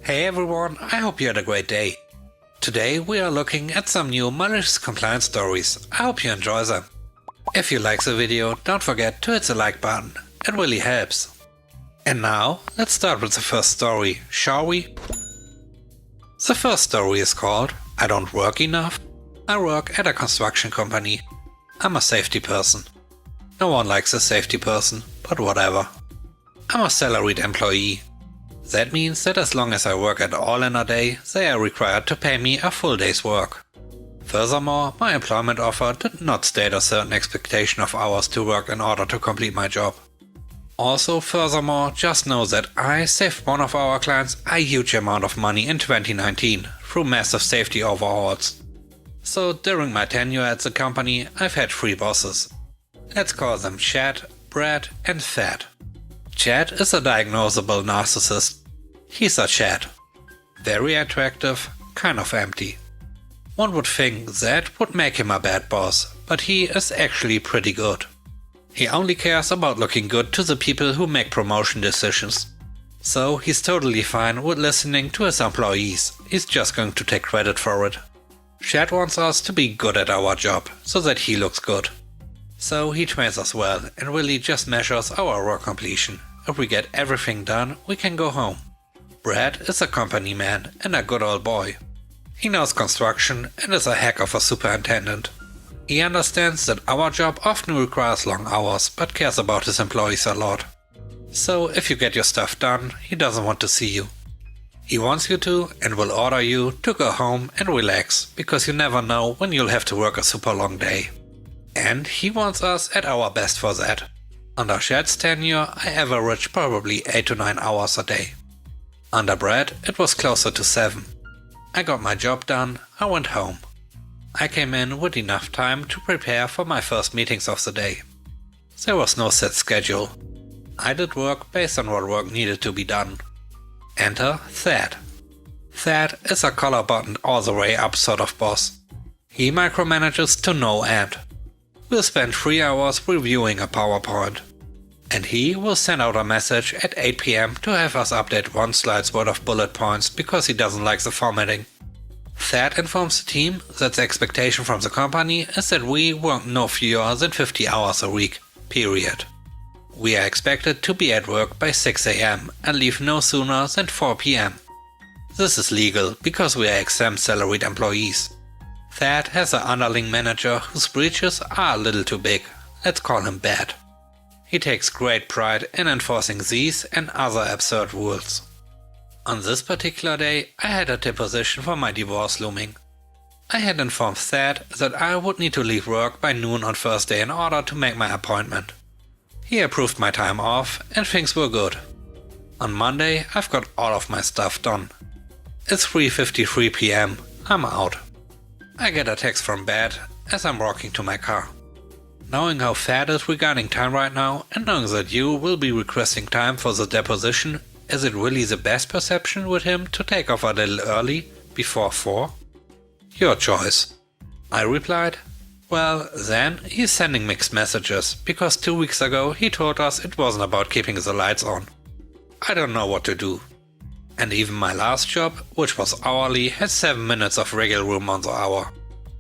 Hey everyone, I hope you had a great day. Today we are looking at some new malicious compliance stories. I hope you enjoy them. If you like the video, don't forget to hit the like button, it really helps. And now, let's start with the first story, shall we? The first story is called I Don't Work Enough. I work at a construction company. I'm a safety person. No one likes a safety person, but whatever. I'm a salaried employee. That means that as long as I work at all in a day, they are required to pay me a full day's work. Furthermore, my employment offer did not state a certain expectation of hours to work in order to complete my job. Also, furthermore, just know that I saved one of our clients a huge amount of money in 2019 through massive safety overhauls. So during my tenure at the company, I've had 3 bosses. Let's call them Chad, Brad and Thad. Chad is a diagnosable narcissist. He's a Chad. Very attractive, kind of empty. One would think that would make him a bad boss, but he is actually pretty good. He only cares about looking good to the people who make promotion decisions. So he's totally fine with listening to his employees, he's just going to take credit for it. Chad wants us to be good at our job, so that he looks good. So he trains us well and really just measures our work completion. If we get everything done, we can go home. Brad is a company man and a good old boy. He knows construction and is a heck of a superintendent. He understands that our job often requires long hours, but cares about his employees a lot. So if you get your stuff done, he doesn't want to see you. He wants you to and will order you to go home and relax, because you never know when you'll have to work a super long day. And he wants us at our best for that. Under Chad's tenure, I averaged probably 8 to 9 hours a day. Under Brad, it was closer to 7. I got my job done, I went home. I came in with enough time to prepare for my first meetings of the day. There was no set schedule. I did work based on what work needed to be done. Enter Thad. Thad is a collar buttoned all the way up sort of boss. He micromanages to no end. We'll spend 3 hours reviewing a PowerPoint. And he will send out a message at 8 PM to have us update 1 slide's worth of bullet points because he doesn't like the formatting. Thad informs the team that the expectation from the company is that we work no fewer than 50 hours a week, period. We are expected to be at work by 6 AM and leave no sooner than 4 PM. This is legal because we are exempt salaried employees. Thad has an underling manager whose breaches are a little too big. Let's call him bad. He takes great pride in enforcing these and other absurd rules. On this particular day, I had a deposition for my divorce looming. I had informed Thad that I would need to leave work by noon on Thursday in order to make my appointment. He approved my time off and things were good. On Monday, I've got all of my stuff done. It's 3:53 PM, I'm out. I get a text from Bad as I'm walking to my car. Knowing how Thad is regarding time right now and knowing that you will be requesting time for the deposition, is it really the best perception with him to take off a little early, before 4? Your choice. I replied, well, then he's sending mixed messages, because 2 weeks ago he told us it wasn't about keeping the lights on. I don't know what to do. And even my last job, which was hourly, had 7 minutes of wriggle room on the hour.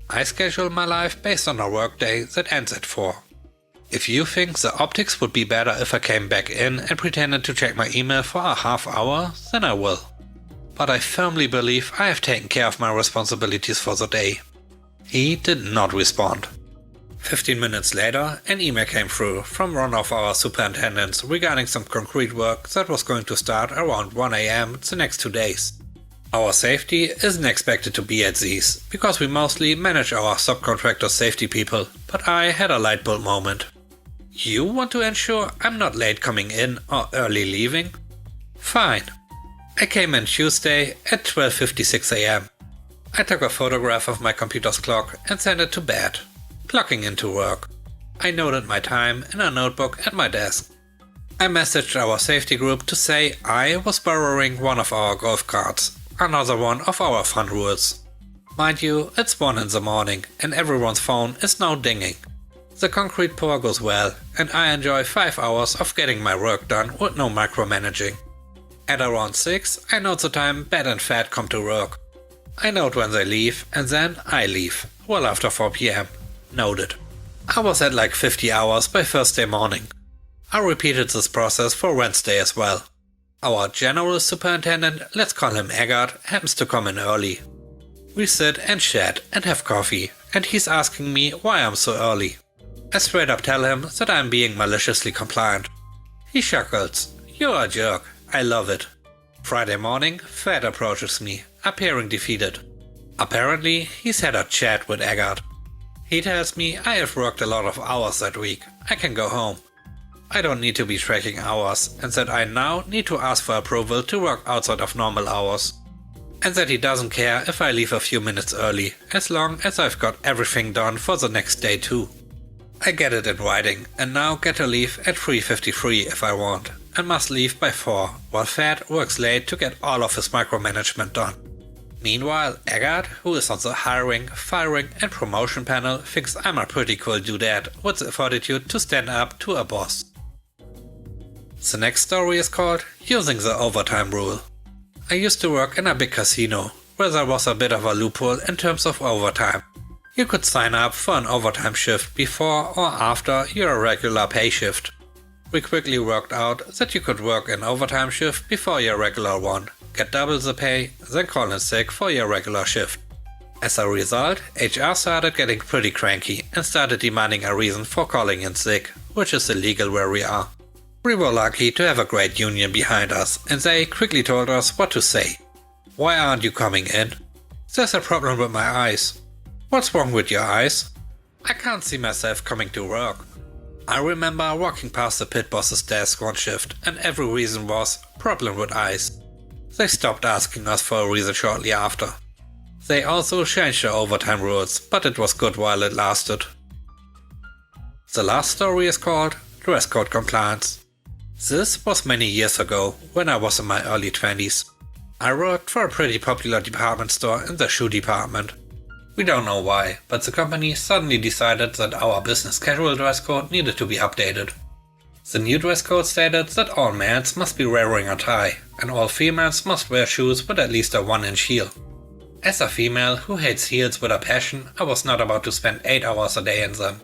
I schedule my life based on a workday that ends at 4. If you think the optics would be better if I came back in and pretended to check my email for a half hour, then I will. But I firmly believe I have taken care of my responsibilities for the day. He did not respond. 15 minutes later, an email came through from one of our superintendents regarding some concrete work that was going to start around 1 AM the next 2 days. Our safety isn't expected to be at these, because we mostly manage our subcontractor safety people, but I had a light bulb moment. You want to ensure I'm not late coming in or early leaving? Fine. I came in Tuesday at 12:56 AM. I took a photograph of my computer's clock and sent it to Bed, clocking into work. I noted my time in a notebook at my desk. I messaged our safety group to say I was borrowing one of our golf carts, another one of our fun rules. Mind you, it's 1 in the morning and everyone's phone is now dinging. The concrete pour goes well and I enjoy 5 hours of getting my work done with no micromanaging. At around 6, I note the time Bet and Fat come to work. I note when they leave, and then I leave, well after 4 PM. Noted. I was at like 50 hours by Thursday morning. I repeated this process for Wednesday as well. Our general superintendent, let's call him Eggert, happens to come in early. We sit and chat and have coffee, and he's asking me why I'm so early. I straight up tell him that I'm being maliciously compliant. He chuckles. You're a jerk. I love it. Friday morning, Fat approaches me, appearing defeated. Apparently, he's had a chat with Eggert. He tells me I have worked a lot of hours that week. I can go home. I don't need to be tracking hours, and that I now need to ask for approval to work outside of normal hours. And that he doesn't care if I leave a few minutes early, as long as I've got everything done for the next day too. I get it in writing, and now get to leave at 3:53 if I want, and must leave by 4, while Fat works late to get all of his micromanagement done. Meanwhile, Eggert, who is on the hiring, firing and promotion panel, thinks I'm a pretty cool dudette with the fortitude to stand up to a boss. The next story is called Using the Overtime Rule. I used to work in a big casino, where there was a bit of a loophole in terms of overtime. You could sign up for an overtime shift before or after your regular pay shift. We quickly worked out that you could work an overtime shift before your regular one, get double the pay, then call in sick for your regular shift. As a result, HR started getting pretty cranky and started demanding a reason for calling in sick, which is illegal where we are. We were lucky to have a great union behind us, and they quickly told us what to say. Why aren't you coming in? There's a problem with my eyes. What's wrong with your eyes? I can't see myself coming to work. I remember walking past the pit boss's desk one shift, and every reason was problem with eyes. They stopped asking us for a reason shortly after. They also changed the overtime rules, but it was good while it lasted. The last story is called Dress Code Compliance. This was many years ago, when I was in my early 20s. I worked for a pretty popular department store in the shoe department. We don't know why, but the company suddenly decided that our business casual dress code needed to be updated. The new dress code stated that all males must be wearing a tie, and all females must wear shoes with at least a 1-inch heel. As a female who hates heels with a passion, I was not about to spend 8 hours a day in them.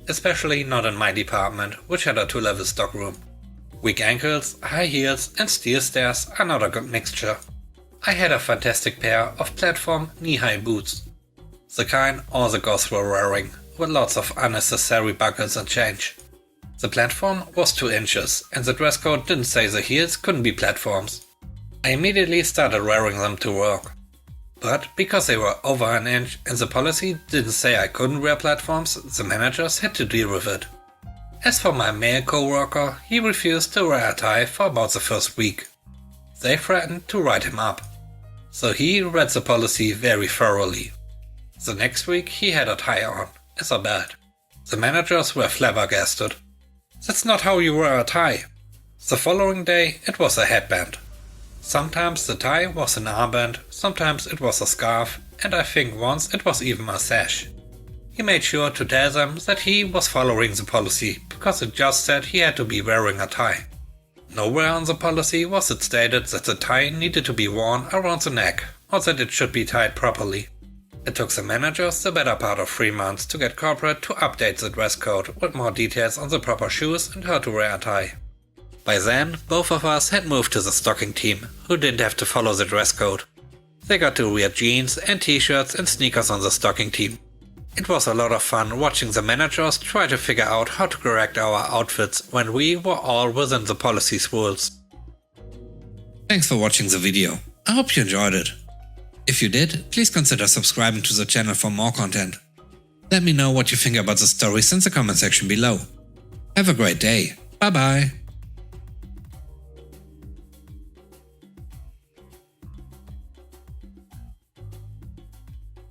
Especially not in my department, which had a 2-level stockroom. Weak ankles, high heels and steel stairs are not a good mixture. I had a fantastic pair of platform knee-high boots. The kind all the girls were wearing, with lots of unnecessary buckles and change. The platform was 2 inches, and the dress code didn't say the heels couldn't be platforms. I immediately started wearing them to work. But because they were over 1 inch and the policy didn't say I couldn't wear platforms, the managers had to deal with it. As for my male co-worker, he refused to wear a tie for about the first week. They threatened to write him up. So he read the policy very thoroughly. The next week he had a tie on, as a belt. The managers were flabbergasted. That's not how you wear a tie. The following day it was a headband. Sometimes the tie was an armband, sometimes it was a scarf, and I think once it was even a sash. He made sure to tell them that he was following the policy, because it just said he had to be wearing a tie. Nowhere on the policy was it stated that the tie needed to be worn around the neck, or that it should be tied properly. It took the managers the better part of 3 months to get corporate to update the dress code with more details on the proper shoes and how to wear a tie. By then, both of us had moved to the stocking team, who didn't have to follow the dress code. They got to wear jeans and t-shirts and sneakers on the stocking team. It was a lot of fun watching the managers try to figure out how to correct our outfits when we were all within the policy's rules. Thanks for watching the video. I hope you enjoyed it. If you did, please consider subscribing to the channel for more content. Let me know what you think about the stories in the comment section below. Have a great day. Bye bye.